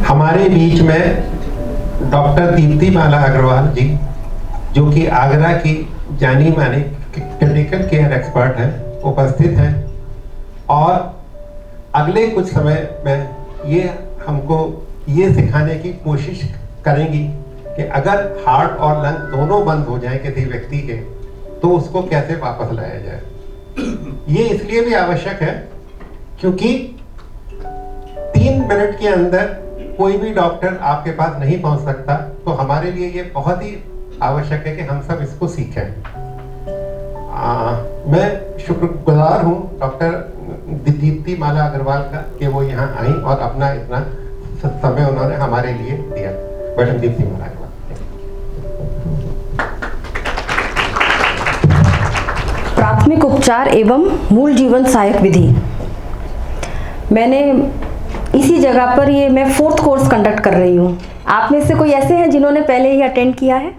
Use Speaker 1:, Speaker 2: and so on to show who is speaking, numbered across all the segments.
Speaker 1: हमारे बीच में डॉक्टर दीप्ति माला अग्रवाल जी, जो कि आगरा की जानी मानी क्रिटिकल केयर एक्सपर्ट हैं, उपस्थित हैं और अगले कुछ समय में ये हमको ये सिखाने की कोशिश करेंगी कि अगर हार्ट और लंग दोनों बंद हो जाएं किसी व्यक्ति के, तो उसको कैसे वापस लाया जाए। ये इसलिए भी आवश्यक है क्योंकि 3 मिनट के अंदर कोई भी डॉक्टर आपके पास नहीं पहुंच सकता, तो हमारे लिए ये बहुत ही आवश्यक है कि हम सब इसको सीखें। मैं शुक्रगुजार हूँ डॉक्टर दीप्ति माला अग्रवाल का कि वो यहाँ आई और अपना इतना समय उन्होंने हमारे लिए दिया। मैडम दीप्ति माला अग्रवाल।
Speaker 2: प्राथमिक उपचार एवं मूल जीवन सहायक विधि। मैंने इसी जगह पर ये मैं 4th कोर्स कंडक्ट कर रही हूँ। आप में से कोई ऐसे हैं जिन्होंने पहले ही अटेंड किया है?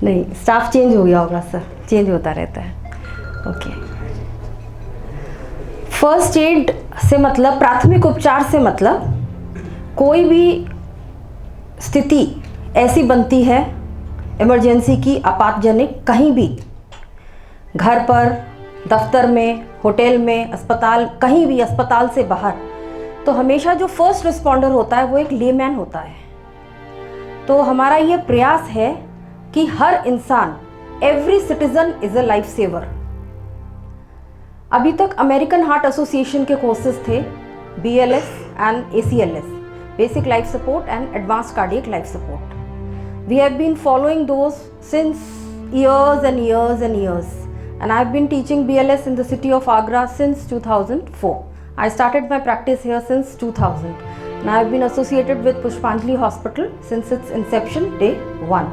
Speaker 2: नहीं, स्टाफ चेंज हो गया होगा सर, चेंज होता रहता है। ओके। फर्स्ट एड से मतलब, प्राथमिक उपचार से मतलब कोई भी स्थिति ऐसी बनती है इमरजेंसी की, आपातजनक, कहीं भी, घर पर, दफ्तर में, होटल में, अस्पताल, कहीं भी, अस्पताल से बाहर, तो हमेशा जो फर्स्ट रिस्पॉन्डर होता है वो एक लेमैन होता है। तो हमारा ये प्रयास है कि हर इंसान, every citizen is a life saver. अभी तक अमेरिकन हार्ट एसोसिएशन के कोर्सेज थे, BLS and ACLS, basic life support and advanced cardiac life support. We have been following those since years and years and years, and I have been teaching BLS in the city of Agra since 2004. I started my practice here since 2000, and I have been associated with Pushpanjali Hospital since its inception, day 1.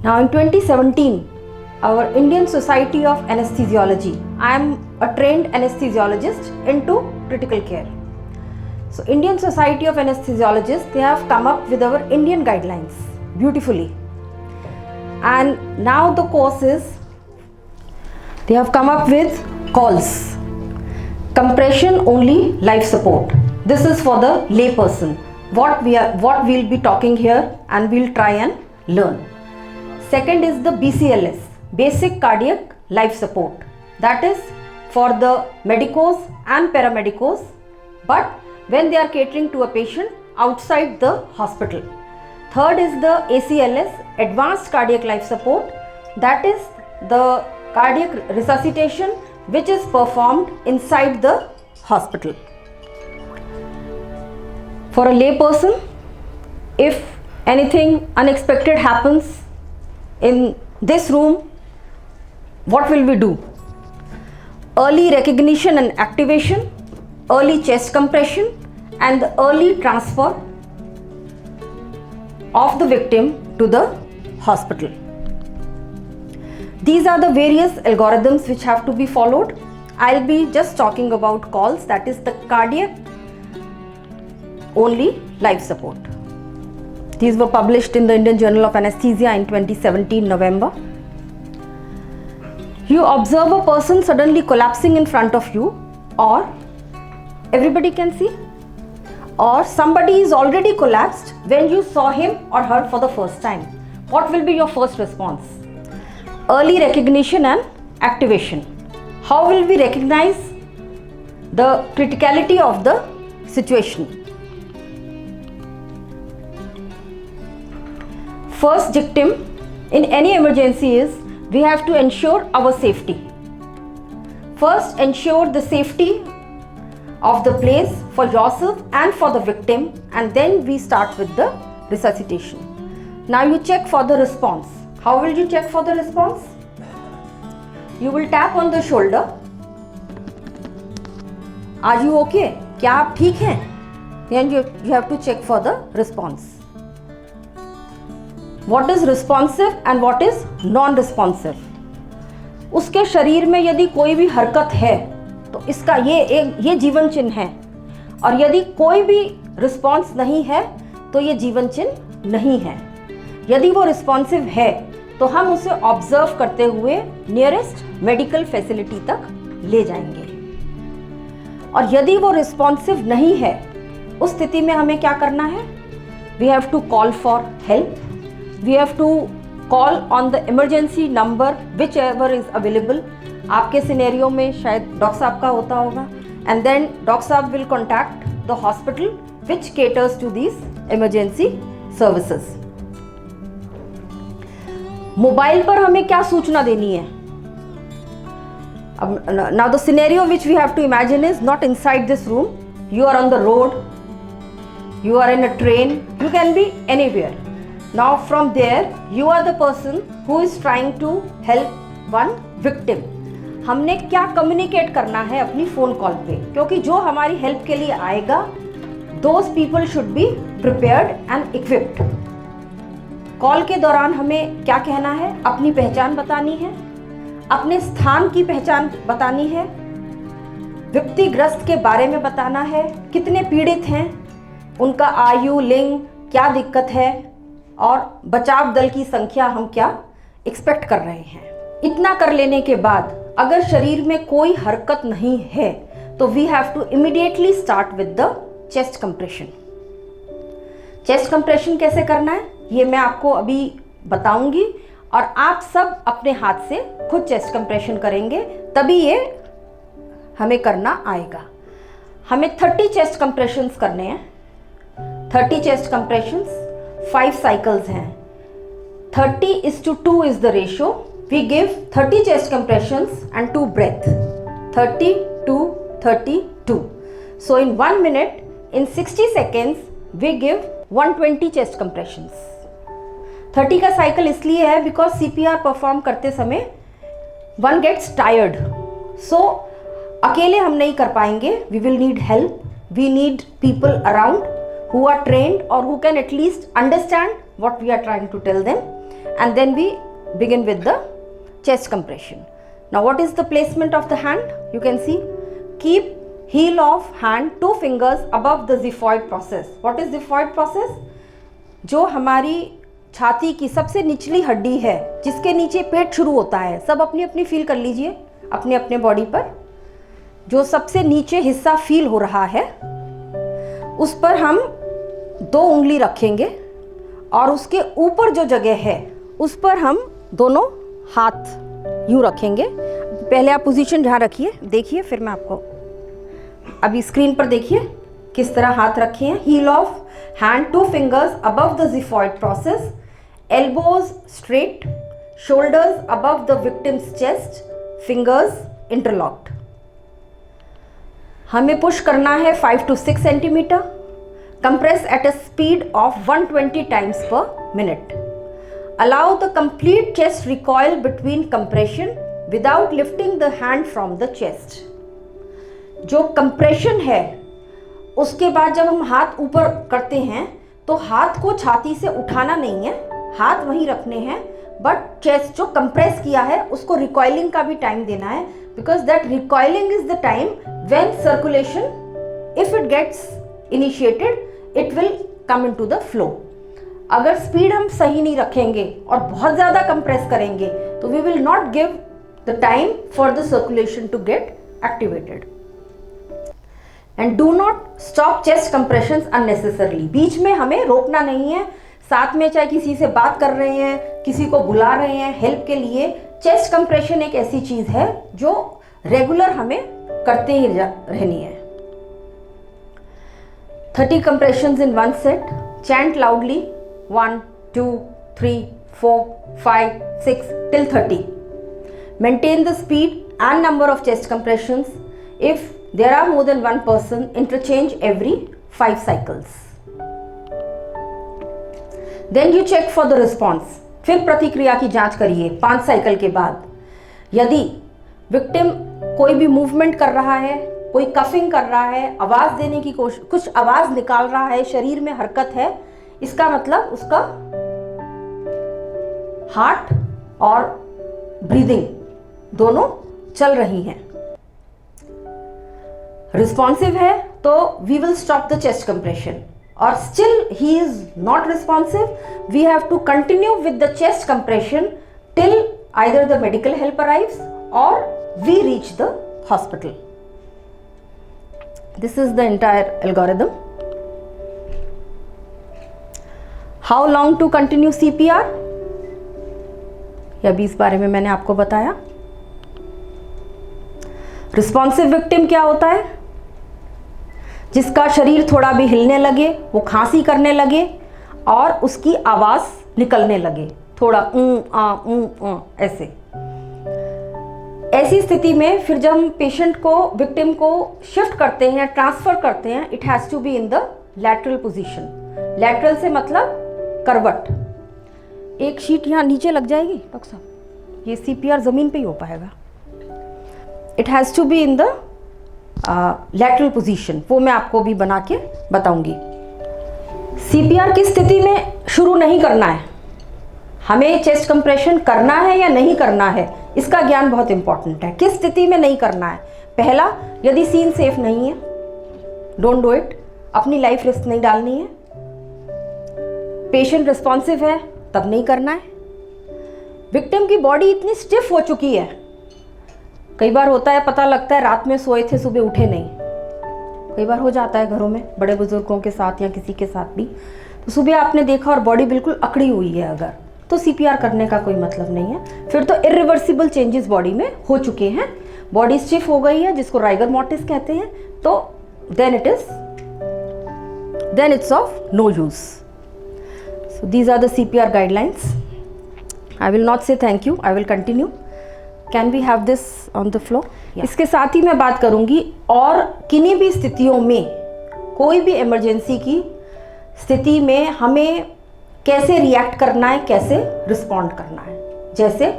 Speaker 2: Now in 2017, our Indian Society of Anesthesiology, I am a trained anesthesiologist into critical care. So Indian Society of Anesthesiologists, they have come up with our Indian guidelines beautifully, and now the course is, they have come up with CALS, compression only life support. This is for the lay person. What we'll be talking here, and we'll try and learn. Second is the BCLS, basic cardiac life support. That is for the medicos and paramedicos, but when they are catering to a patient outside the hospital. Third is the ACLS, advanced cardiac life support. That is the cardiac resuscitation which is performed inside the hospital. For a lay person, if anything unexpected happens in this room, what will we do? Early recognition and activation, early chest compression, and the early transfer of the victim to the hospital. These are the various algorithms which have to be followed. I'll be just talking about CALS, that is the cardiac only life support. These were published in the Indian Journal of Anesthesia in 2017 November. You observe a person suddenly collapsing in front of you, or everybody can see, or somebody is already collapsed when you saw him or her for the first time. What will be your first response? Early recognition and activation. How will we recognize the criticality of the situation? First dictum in any emergency is, we have to ensure our safety. First, ensure the safety of the place for yourself and for the victim, and then we start with the resuscitation. Now you check for the response. How will you check for the response? You will tap on the shoulder. Are you okay? क्या आप ठीक हैं? Then you have to check for the response. What is responsive and what is non-responsive? उसके शरीर में यदि कोई भी हरकत है तो इसका ये जीवन चिन्ह है, और यदि कोई भी रिस्पॉन्स नहीं है तो ये जीवन चिन्ह नहीं है। यदि वो रिस्पॉन्सिव है तो हम उसे ऑब्जर्व करते हुए नियरेस्ट मेडिकल फैसिलिटी तक ले जाएंगे। और यदि वो रिस्पॉन्सिव नहीं है, उस स्थिति में हमें क्या करना है? We have to call for help, we have to call on the emergency number whichever is available. आपके सिनेरियो में शायद डॉक्टर साहब का होता होगा, एंड देन डॉक्टर साहब will contact the hospital which caters to these emergency services. Mobile पर हमें क्या सूचना देनी है? Now the scenario which we have to imagine is not inside this room. You are on the road, you are in a train, you can be anywhere. Now from there you are the person who is trying to help one victim. हमने क्या communicate करना है अपनी phone call पे? क्योंकि जो हमारी help के लिए आएगा, those people should be prepared and equipped. Call के दौरान हमें क्या कहना है? अपनी पहचान बतानी है, अपने स्थान की पहचान बतानी है, व्यक्तिग्रस्त के बारे में बताना है, कितने पीड़ित हैं, उनका आयु, लिंग, क्या दिक्कत है, और बचाव दल की संख्या हम क्या एक्सपेक्ट कर रहे हैं। इतना कर लेने के बाद अगर शरीर में कोई हरकत नहीं है तो we have to immediately start with the chest compression. Chest compression कैसे करना है ये मैं आपको अभी बताऊंगी, और आप सब अपने हाथ से खुद चेस्ट कंप्रेशन करेंगे, तभी ये हमें करना आएगा। हमें 30 चेस्ट कंप्रेशंस करने हैं। 30 चेस्ट कंप्रेशंस 5 साइकिल्स हैं। 30:2 is the ratio. We give 30 chest compressions and 2 breath. 30 to 32. So in 1 minute, in 60 seconds, we give 120 chest compressions. 30 का साइकिल इसलिए है बिकॉज CPR परफॉर्म करते समय वन गेट्स टायर्ड, सो अकेले हम नहीं कर पाएंगे, we will need help, we need people around who are trained और who can at least understand what we are trying to tell them, and then we begin with the chest compression. Now what is the placement of the hand? You can see, keep heel of hand 2 fingers above the xiphoid process. What is xiphoid process? जो हमारी छाती की सबसे निचली हड्डी है, जिसके नीचे पेट शुरू होता है, सब अपनी अपनी फील कर लीजिए अपने अपने बॉडी पर। जो सबसे नीचे हिस्सा फील हो रहा है उस पर हम 2 उंगली रखेंगे और उसके ऊपर जो जगह है उस पर हम दोनों हाथ यूँ रखेंगे। पहले आप पोजीशन जहाँ रखिए, देखिए, फिर मैं आपको अभी स्क्रीन पर देखिए किस तरह हाथ रखे हैं। Heel of hand 2 fingers above the xiphoid process, elbows straight, shoulders above the victim's chest, fingers interlocked. हमें पुश करना है 5 to 6 centimeter. Compress at a speed of 120 times per minute. Allow the complete chest recoil between compression without lifting the hand from the chest. जो compression है उसके बाद जब हम हाथ ऊपर करते हैं तो हाथ को छाती से उठाना नहीं है, हाथ वहीं रखने हैं, बट चेस्ट जो कंप्रेस किया है उसको रिकॉइलिंग का भी टाइम देना है, because that recoiling is the time when circulation if it gets initiated it will come into the flow. अगर स्पीड हम सही नहीं रखेंगे और बहुत ज़्यादा कंप्रेस करेंगे तो we will not give the time for the circulation to get activated. And do not stop chest compressions unnecessarily. बीच में हमें रोकना नहीं है, साथ में चाहे किसी से बात कर रहे हैं, किसी को बुला रहे हैं हेल्प के लिए, चेस्ट कंप्रेशन एक ऐसी चीज़ है जो रेगुलर हमें करते ही रहनी है। 30 compressions in 1 set. Chant loudly 1, 2, 3, 4, 5, 6 till 30. Maintain the speed and number of chest compressions. If there are more than one person, interchange every 5 cycles. Then you check for the response. फिर प्रतिक्रिया की जांच करिए 5 cycle के बाद। यदि victim कोई भी मूवमेंट कर रहा है, कोई कफिंग कर रहा है, आवाज़ देने की कोशिश, कुछ आवाज़ निकाल रहा है, शरीर में हरकत है, इसका मतलब उसका हार्ट और ब्रीदिंग दोनों चल रही हैं। रिस्पॉन्सिव है तो we will stop the chest compression, और still he is not responsive, we have to continue with the chest compression till either the medical help arrives or we reach the hospital. This is the entire algorithm. How long to continue CPR? यह भी इस बारे में मैंने आपको बताया. Responsive victim क्या होता है? जिसका शरीर थोड़ा भी हिलने लगे, वो खांसी करने लगे और उसकी आवाज़ निकलने लगे, थोड़ा ऐसे. ऐसी स्थिति में फिर जब हम पेशेंट को, विक्टिम को शिफ्ट करते हैं, ट्रांसफ़र करते हैं, it has to be in the lateral position. Lateral से मतलब करवट. एक शीट यहाँ नीचे लग जाएगी डॉक्टर साहब, ये CPR ज़मीन पे ही हो पाएगा. It has to be in the lateral position. वो मैं आपको भी बना के बताऊंगी. CPR किस स्थिति में शुरू नहीं करना है, हमें चेस्ट कंप्रेशन करना है या नहीं करना है, इसका ज्ञान बहुत इंपॉर्टेंट है. किस स्थिति में नहीं करना है? पहला, यदि सीन सेफ नहीं है, डोंट डू इट. अपनी लाइफ रिस्क नहीं डालनी है. पेशेंट रिस्पॉन्सिव है तब नहीं करना है. विक्टिम की बॉडी इतनी स्टिफ हो चुकी है, कई बार होता है, पता लगता है रात में सोए थे सुबह उठे नहीं. कई बार हो जाता है घरों में बड़े बुजुर्गों के साथ या किसी के साथ भी. तो सुबह आपने देखा और बॉडी बिल्कुल अकड़ी हुई है अगर, तो CPR करने का कोई मतलब नहीं है. फिर तो इरिवर्सिबल चेंजेस बॉडी में हो चुके हैं, बॉडी स्टिफ हो गई है, जिसको राइगर मॉर्टिस कहते हैं. तो then it's of no use. So these are the CPR guidelines. I will not say thank you, I will continue. Can we have this on the floor? इसके साथ ही मैं बात करूंगी और किन्हीं भी स्थितियों में, कोई भी इमरजेंसी की स्थिति में हमें कैसे रिएक्ट करना है, कैसे रिस्पॉन्ड करना है. जैसे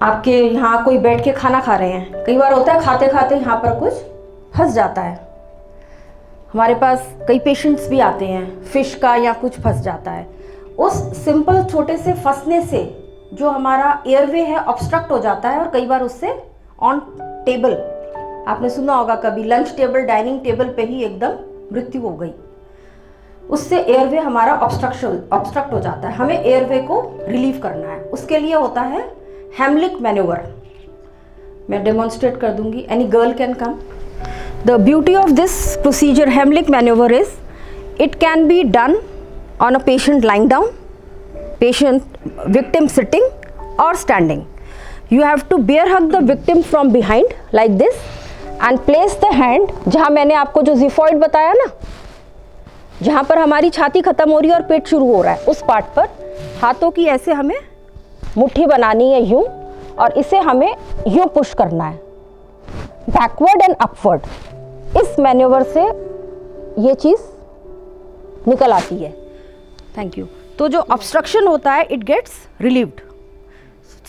Speaker 2: आपके यहाँ कोई बैठ के खाना खा रहे हैं, कई बार होता है खाते खाते यहाँ पर कुछ फंस जाता है. हमारे पास कई पेशेंट्स भी आते हैं, फिश का या कुछ फंस जाता है. उस सिंपल छोटे से फंसने से जो हमारा एयरवे है ऑब्स्ट्रक्ट हो जाता है और कई बार उससे ऑन टेबल, आपने सुना होगा कभी, लंच टेबल, डाइनिंग टेबल पे ही एकदम मृत्यु हो गई. उससे एयरवे हमारा ऑब्स्ट्रक्ट हो जाता है. हमें एयरवे को रिलीव करना है. उसके लिए होता है हेमलिक मैन्यूवर. मैं डेमोन्स्ट्रेट कर दूंगी. Any girl can come. The beauty of this procedure Heimlich manoeuvre is it can be done on a patient lying down, patient victim sitting or standing. You have to bear hug the victim from behind like this and place the hand, जहाँ मैंने आपको जो xiphoid बताया ना, जहाँ पर हमारी छाती खत्म हो रही है और पेट शुरू हो रहा है, उस पार्ट पर हाथों की ऐसे हमें मुट्ठी बनानी है यूं, और इसे हमें यूं पुश करना है बैकवर्ड एंड अपवर्ड. इस मैन्यूवर से ये चीज़ निकल आती है. Thank you. तो जो ऑब्स्ट्रक्शन होता है it gets relieved.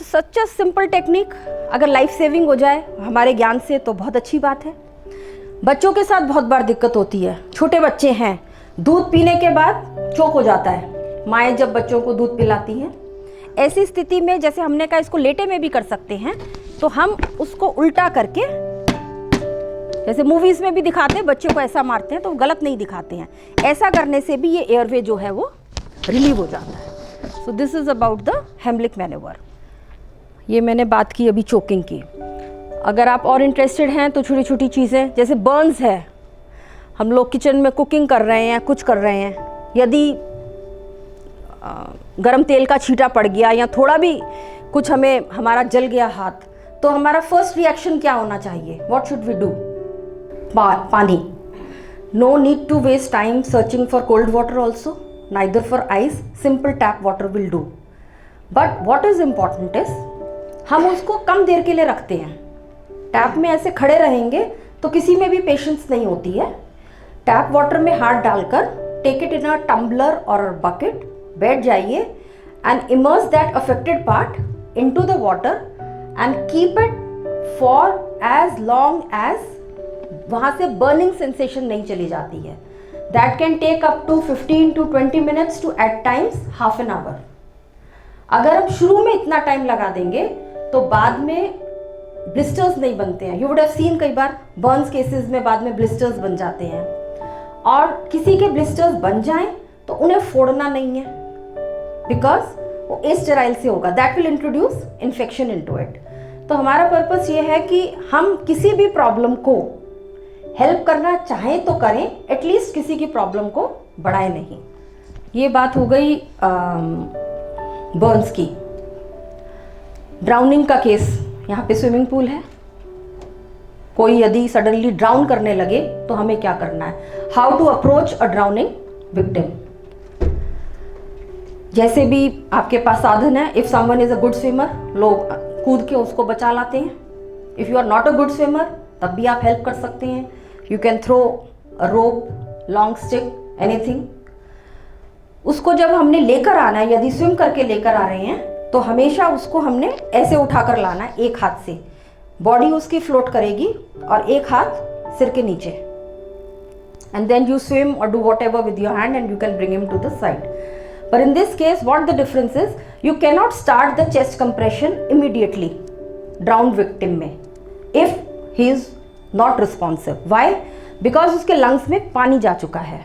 Speaker 2: Such a simple technique. अगर लाइफ सेविंग हो जाए हमारे ज्ञान से तो बहुत अच्छी बात है. बच्चों के साथ बहुत बार दिक्कत होती है. छोटे बच्चे हैं, दूध पीने के बाद चोक हो जाता है. माएँ जब बच्चों को दूध पिलाती हैं, ऐसी स्थिति में जैसे हमने कहा इसको लेटे में भी कर सकते हैं, तो हम उसको उल्टा करके, जैसे मूवीज़ में भी दिखाते हैं बच्चों को ऐसा मारते हैं, तो गलत नहीं दिखाते हैं. ऐसा करने से भी ये एयरवे जो है वो रिलीव हो जाता है. So this is about the Heimlich manoeuvre. ये मैंने बात की अभी चोकिंग की. अगर आप और इंटरेस्टेड हैं तो छोटी छोटी चीज़ें, जैसे बर्न्स है, हम लोग किचन में कुकिंग कर रहे हैं, कुछ कर रहे हैं, यदि गरम तेल का छींटा पड़ गया या थोड़ा भी कुछ हमारा जल गया हाथ, तो हमारा फर्स्ट रिएक्शन क्या होना चाहिए? What should we do? पानी. No need to waste time searching for cold water also, neither for ice, simple tap water will do. But what is important is हम उसको कम देर के लिए रखते हैं. टैप में ऐसे खड़े रहेंगे तो किसी में भी पेशेंस नहीं होती है. टैप वाटर में हाथ डालकर take it in a tumbler और बकेट, बैठ जाइए and immerse that affected part into the water and keep it for as long as वहाँ से बर्निंग सेंसेशन नहीं चली जाती है. That can take up to 15 to 20 minutes to at times half an hour. अगर हम शुरू में इतना टाइम लगा देंगे तो बाद में ब्लिस्टर्स नहीं बनते हैं. यू वुड हैव सीन कई बार बर्न्स केसेस में बाद में ब्लिस्टर्स बन जाते हैं. और किसी के ब्लिस्टर्स बन जाएं तो उन्हें फोड़ना नहीं है, बिकॉज वो एस्टेराइल से होगा, that will introduce infection into it. तो हमारा पर्पस ये है कि हम किसी भी प्रॉब्लम को हेल्प करना चाहें तो करें, एटलीस्ट किसी की प्रॉब्लम को बढ़ाएं नहीं। ये बात हो गई बर्न्स की। ड्राउनिंग का केस, यहाँ पे स्विमिंग पूल है, कोई यदि सडनली ड्राउन करने लगे तो हमें क्या करना है, how to approach a drowning victim. जैसे भी आपके पास साधन है, if someone is a good swimmer, लोग कूद के उसको बचा लाते हैं। If you are not a good swimmer, तब भी आप हेल्प कर सकते हैं। You can throw a rope, long stick, anything. उसको जब हमने लेकर आना है, यदि स्विम करके लेकर आ रहे हैं, तो हमेशा उसको हमने ऐसे उठाकर लाना है, एक हाथ से। बॉडी उसकी फ्लोट करेगी और एक हाथ सिर के नीचे, एंड देन यू स्विम और do whatever with your hand and you can bring him to the side. But in this case, what the difference is, you cannot start the chest compression immediately drowned victim में if he is not responsive. Why? Because उसके lungs में पानी जा चुका है।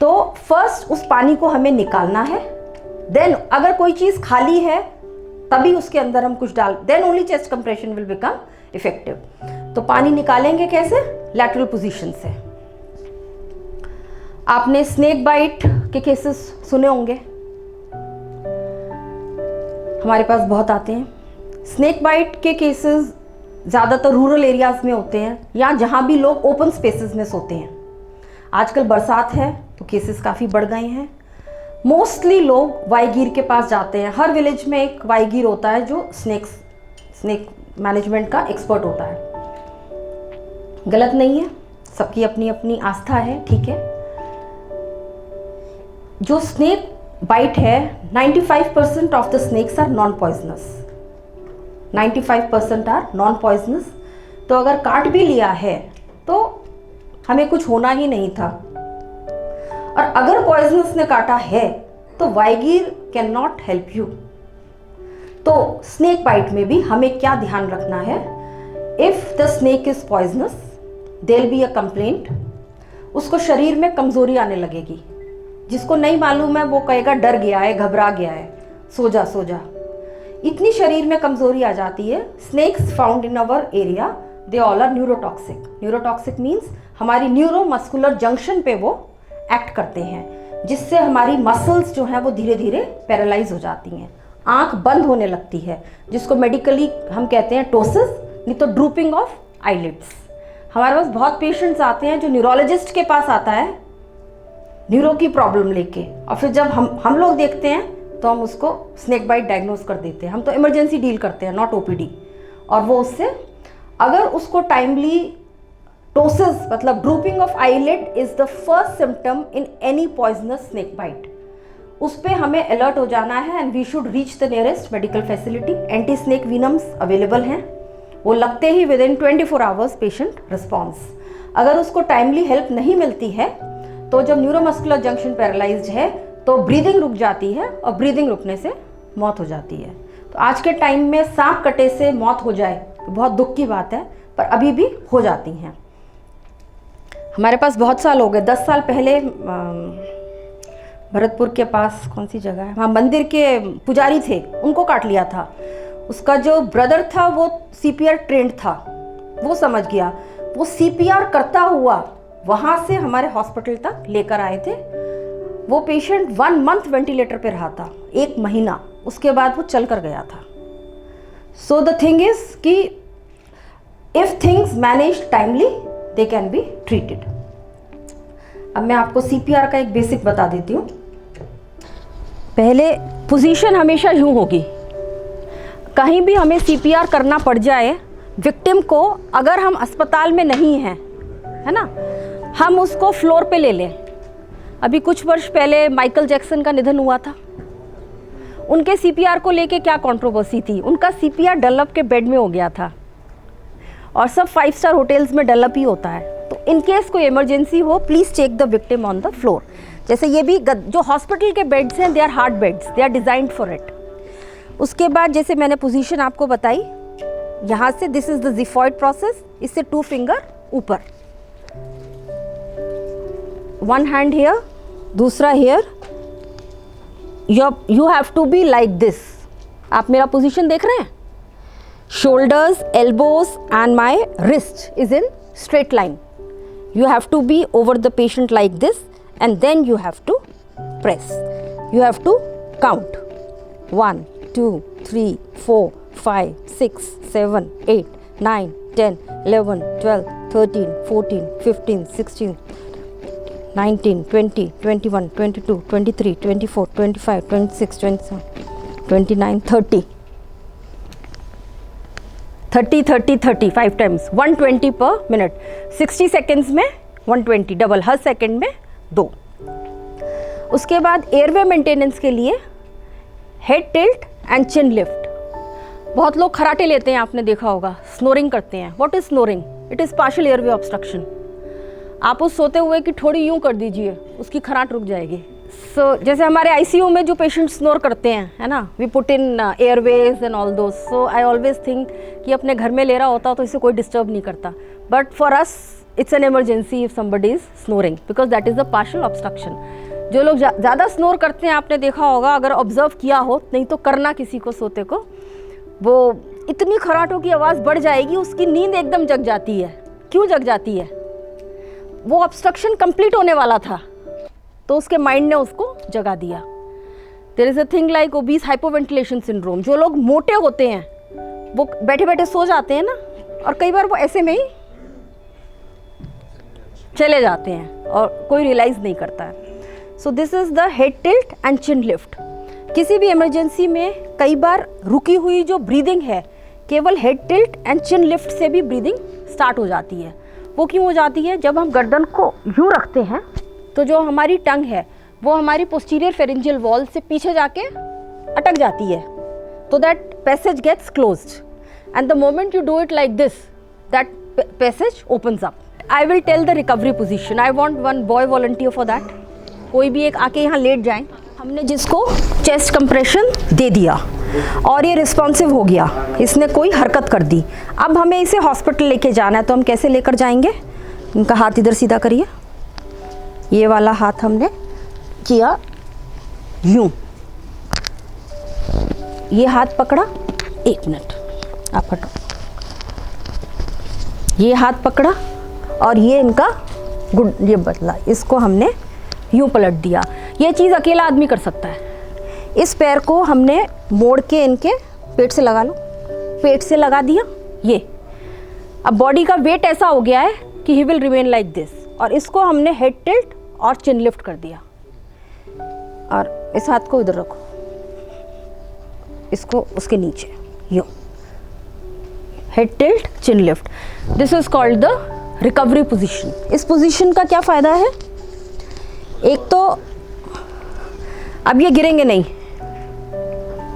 Speaker 2: तो first उस पानी को हमें निकालना है, then अगर कोई चीज़ खाली है तभी उसके अंदर हम कुछ डाल, then only chest compression will become effective. तो पानी निकालेंगे कैसे? lateral position से। आपने स्नेक बाइट के केसेस सुने होंगे, हमारे पास बहुत आते हैं। स्नेक बाइट के केसेस ज़्यादातर रूरल एरियाज़ में होते हैं, या जहाँ भी लोग ओपन स्पेसेस में सोते हैं। आजकल बरसात है तो केसेस काफ़ी बढ़ गए हैं। मोस्टली लोग वाईगीर के पास जाते हैं। हर विलेज में एक वाईगीर होता है जो स्नेक मैनेजमेंट का एक्सपर्ट होता है। गलत नहीं है, सबकी अपनी अपनी आस्था है, ठीक है। जो स्नेक बाइट है, 95% of the snakes are non poisonous. 95% are non poisonous. तो अगर काट भी लिया है तो हमें कुछ होना ही नहीं था। और अगर पॉइजनस ने काटा है तो वाईगीर कैन नॉट हेल्प यू। तो स्नेक बाइट में भी हमें क्या ध्यान रखना है, if the snake is poisonous there be a complaint. उसको शरीर में कमजोरी आने लगेगी। जिसको नहीं मालूम है वो कहेगा डर गया है, घबरा गया है, सो जा सो जा। इतनी शरीर में कमजोरी आ जाती है। Snakes found in our area, they all are neurotoxic. Neurotoxic means हमारी न्यूरोमस्कुलर जंक्शन पे वो एक्ट करते हैं, जिससे हमारी मसल्स जो हैं वो धीरे धीरे पैरालाइज हो जाती हैं, आंख बंद होने लगती है, जिसको मेडिकली हम कहते हैं टोसिस, नहीं तो ड्रूपिंग ऑफ आईलिड्स। हमारे पास बहुत पेशेंट्स आते हैं जो न्यूरोलॉजिस्ट के पास आता है न्यूरो की प्रॉब्लम लेके, और फिर जब हम लोग देखते हैं तो हम उसको स्नेक बाइट डायग्नोज कर देते हैं। हम तो इमरजेंसी डील करते हैं, नॉट ओपीडी। और वो उससे अगर उसको टाइमली टोसिस मतलब drooping of eyelid is the first symptom in any poisonous snake bite, उस पर हमें अलर्ट हो जाना है and we should reach the nearest medical facility. Anti snake venoms available हैं, वो लगते ही within 24 hours patient response. अगर उसको टाइमली हेल्प नहीं मिलती है तो जब न्यूरोमस्कुलर जंक्शन पैरालाइज्ड है तो ब्रीदिंग रुक जाती है, और ब्रीदिंग रुकने से मौत हो जाती है। तो आज के टाइम में सांप कटे से मौत हो जाए तो बहुत दुख की बात है, पर अभी भी हो जाती हैं। हमारे पास बहुत साल हो गए, 10 साल पहले भरतपुर के पास कौन सी जगह है, वहाँ मंदिर के पुजारी थे, उनको काट लिया था। उसका जो ब्रदर था वो CPR ट्रेंड था, वो समझ गया, वो CPR करता हुआ वहाँ से हमारे हॉस्पिटल तक लेकर आए थे। वो पेशेंट 1 मंथ वेंटिलेटर पे रहा था, 1 महीना, उसके बाद वो चल कर गया था। सो द थिंग इज कि if things manage timely they can be treated. अब मैं आपको CPR का एक बेसिक बता देती हूँ। पहले पोजीशन हमेशा यूँ होगी, कहीं भी हमें CPR करना पड़ जाए विक्टिम को, अगर हम अस्पताल में नहीं हैं, है ना, हम उसको फ्लोर पे ले लें। अभी कुछ वर्ष पहले माइकल जैक्सन का निधन हुआ था, उनके CPR को लेके क्या कंट्रोवर्सी थी। उनका CPR डलअप के बेड में हो गया था, और सब 5 स्टार होटल्स में डलअप ही होता है। तो इन केस कोई इमरजेंसी हो, please check the victim on the floor. जैसे ये भी जो हॉस्पिटल के बेड्स हैं, they are hard beds, they are designed for it. उसके बाद जैसे मैंने पोजीशन आपको बताई, यहाँ से this is the xiphoid process, इससे 2 फिंगर ऊपर, 1 हैंड हियर, दूसरा here, you have to be like this. आप मेरा पोजीशन देख रहे हैं? Shoulders, elbows and my wrist is in straight line. You have to be over the patient like this, and then you have to press. You have to count 1, 2, 3, 4, 5, 6, 7, 8, 9, 10, 11, 12, 13, 14, 15, 16, 19, 20, 21, 22, 23, 24, 25, 26, 27, 29, 30. 30, 30, 30, 5 times, 120 per minute. 60 seconds में 120, double हर second में 2. उसके बाद airway maintenance के लिए head tilt and chin lift. बहुत लोग खराटे लेते हैं, आपने देखा होगा, स्नोरिंग करते हैं. What is snoring? It is partial airway obstruction. आप उस सोते हुए की थोड़ी यूं कर दीजिए, उसकी खराट रुक जाएगी. सो जैसे हमारे आईसीयू में जो पेशेंट स्नोर करते हैं, है ना, we put in airways and all those. So I always think कि अपने घर में ले रहा होता तो इसे कोई डिस्टर्ब नहीं करता. But for us it's an emergency if somebody is snoring, because that is a partial obstruction. जो लोग ज़्यादा स्नोर करते हैं, आपने देखा होगा, अगर ऑब्जर्व किया हो, नहीं तो करना किसी को सोते को, वो इतनी खराटों की आवाज़ बढ़ जाएगी, उसकी नींद एकदम जग जाती है. क्यों जग जाती है? वो ऑब्स्ट्रक्शन कंप्लीट होने वाला था, तो उसके माइंड ने उसको जगा दिया. There is a thing like obese hypoventilation syndrome. जो लोग मोटे होते हैं वो बैठे बैठे सो जाते हैं ना, और कई बार वो ऐसे में ही चले जाते हैं और कोई रियलाइज़ नहीं करता है. So this is the head tilt and chin lift. किसी भी इमरजेंसी में कई बार रुकी हुई जो ब्रीदिंग है, केवल head tilt and chin lift से भी ब्रीदिंग स्टार्ट हो जाती है. वो क्यों हो जाती है? जब हम गर्दन को यूँ रखते हैं तो जो हमारी टंग है वो हमारी पोस्टीरियर फेरेंजियल वॉल से पीछे जाके अटक जाती है, तो that passage gets closed, and the moment you do it like this, that passage opens up. I will tell the recovery position. I want one boy volunteer for that. कोई भी एक आके यहाँ लेट जाए. हमने जिसको चेस्ट कंप्रेशन दे दिया और ये रिस्पॉन्सिव हो गया, इसने कोई हरकत कर दी, अब हमें इसे हॉस्पिटल लेके जाना है, तो हम कैसे लेकर जाएंगे? इनका हाथ इधर सीधा करिए. ये वाला हाथ हमने किया यूं, ये हाथ पकड़ा, 1 मिनट आप हटो, ये हाथ पकड़ा और ये इनका ये बदला, इसको हमने यूं पलट दिया. ये चीज़ अकेला आदमी कर सकता है. इस पैर को हमने मोड़ के इनके पेट से लगा लो, पेट से लगा दिया. ये अब बॉडी का वेट ऐसा हो गया है कि he will remain like this, और इसको हमने हेड टिल्ट और चिन लिफ्ट कर दिया. और इस हाथ को इधर रखो, इसको उसके नीचे, यूं head tilt chin lift. This is called the recovery position. इस पोजीशन का क्या फ़ायदा है? एक तो अब ये गिरेंगे नहीं,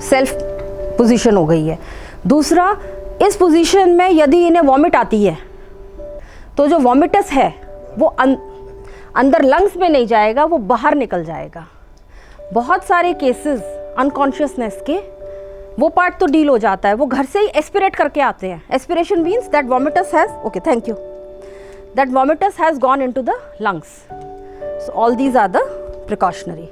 Speaker 2: सेल्फ पोजीशन हो गई है. दूसरा, इस पोजीशन में यदि इन्हें वॉमिट आती है तो जो वॉमिटस है वो अंदर लंग्स में नहीं जाएगा, वो बाहर निकल जाएगा. बहुत सारे केसेस अनकॉन्शियसनेस के वो पार्ट तो डील हो जाता है, वो घर से ही एस्पिरेट करके आते हैं. Aspiration means that vomitus has, okay thank you, that vomitus has gone into the lungs. So all these are the precautionary.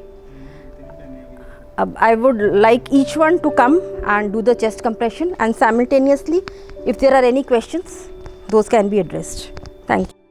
Speaker 2: I would like each one to come and do the chest compression, and simultaneously if there are any questions, those can be addressed. Thank you.